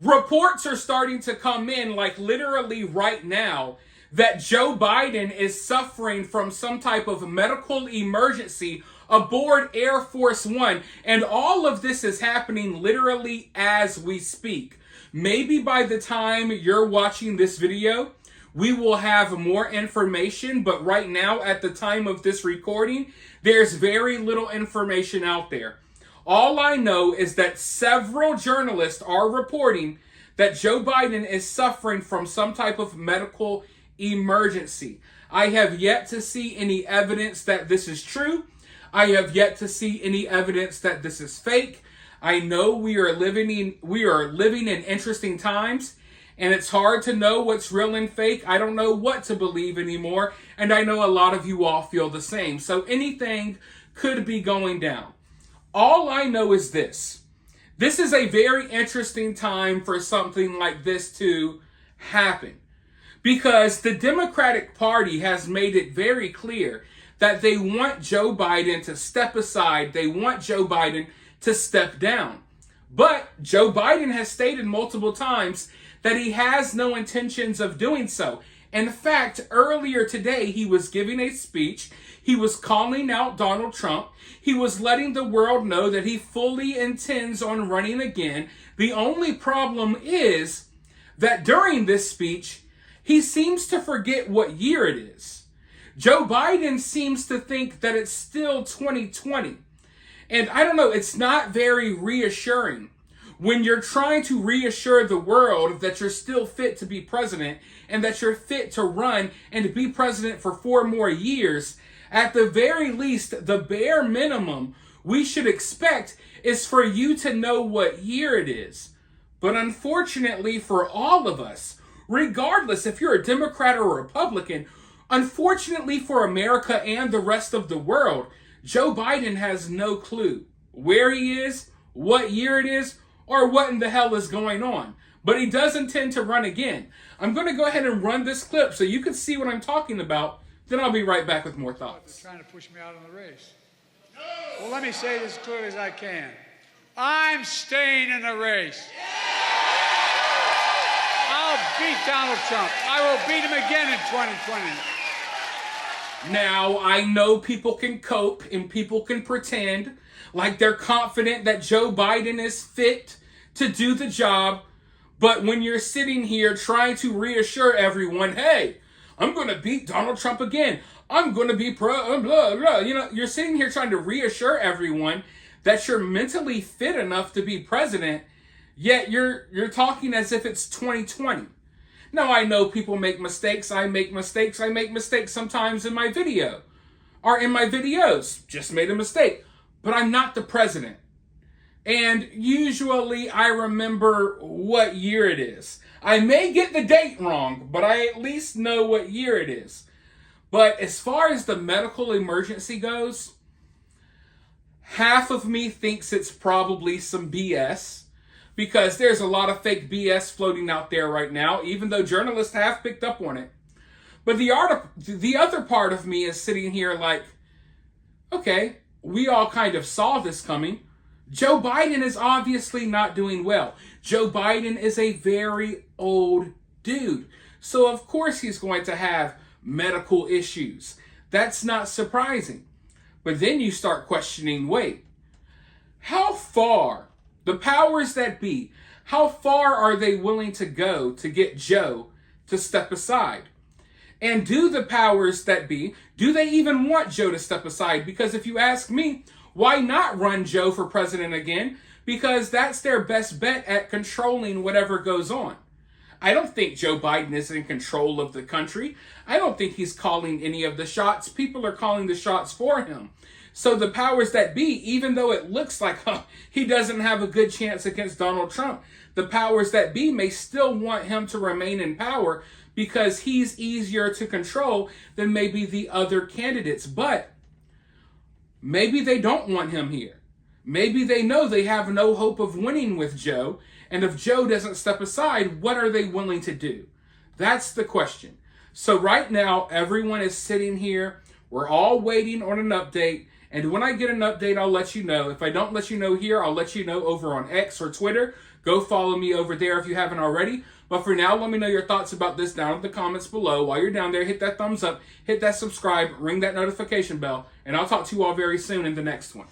Reports are starting to come in, like literally right now, that Joe Biden is suffering from some type of medical emergency aboard Air Force One. And all of this is happening literally as we speak. Maybe by the time you're watching this video, we will have more information, but right now, at the time of this recording, there's very little information out there. All I know is that several journalists are reporting that Joe Biden is suffering from some type of medical emergency. I have yet to see any evidence that this is true. I have yet to see any evidence that this is fake. I know we are living in interesting times, and it's hard to know what's real and fake. I don't know what to believe anymore, and I know a lot of you all feel the same. So anything could be going down. All I know is this. This is a very interesting time for something like this to happen, because the Democratic Party has made it very clear that they want Joe Biden to step aside. They want Joe Biden to step down. But Joe Biden has stated multiple times that he has no intentions of doing so. In fact, earlier today, he was giving a speech. He was calling out Donald Trump. He was letting the world know that he fully intends on running again. The only problem is that during this speech, he seems to forget what year it is. Joe Biden seems to think that it's still 2020. And I don't know, it's not very reassuring when you're trying to reassure the world that you're still fit to be president and that you're fit to run and to be president for 4 more years. At the very least, the bare minimum we should expect is for you to know what year it is. But unfortunately for all of us, regardless if you're a Democrat or a Republican, unfortunately for America and the rest of the world, Joe Biden has no clue where he is, what year it is, or what in the hell is going on. But he does intend to run again. I'm going to go ahead and run this clip so you can see what I'm talking about. Then I'll be right back with more thoughts. They're trying to push me out of the race. No! Well, let me say this as clearly as I can. I'm staying in the race. I'll beat Donald Trump. I will beat him again in 2020. Now, I know people can cope and people can pretend like they're confident that Joe Biden is fit to do the job. But when you're sitting here trying to reassure everyone, hey, I'm going to beat Donald Trump again. I'm going to be blah, blah. You know, you're sitting here trying to reassure everyone that you're mentally fit enough to be president, yet you're talking as if it's 2020. Now, I know people make mistakes. I make mistakes. I make mistakes sometimes in my video or in my videos. Just made a mistake. But I'm not the president. And usually I remember what year it is. I may get the date wrong, but I at least know what year it is. But as far as the medical emergency goes, half of me thinks it's probably some BS, because there's a lot of fake BS floating out there right now, even though journalists have picked up on it. But the other part of me is sitting here like, okay, we all kind of saw this coming. Joe Biden is obviously not doing well. Joe Biden is a very old dude. So of course he's going to have medical issues. That's not surprising. But then you start questioning, wait, how far, the powers that be, how far are they willing to go to get Joe to step aside? And do the powers that be, do they even want Joe to step aside? Because if you ask me, why not run Joe for president again? Because that's their best bet at controlling whatever goes on. I don't think Joe Biden is in control of the country. I don't think he's calling any of the shots. People are calling the shots for him. So the powers that be, even though it looks like he doesn't have a good chance against Donald Trump, the powers that be may still want him to remain in power because he's easier to control than maybe the other candidates. But maybe they don't want him here. Maybe they know they have no hope of winning with Joe. And if Joe doesn't step aside, what are they willing to do? That's the question. So right now, everyone is sitting here. We're all waiting on an update. And when I get an update, I'll let you know. If I don't let you know here, I'll let you know over on X or Twitter. Go follow me over there if you haven't already. But for now, let me know your thoughts about this down in the comments below. While you're down there, hit that thumbs up, hit that subscribe, ring that notification bell, and I'll talk to you all very soon in the next one.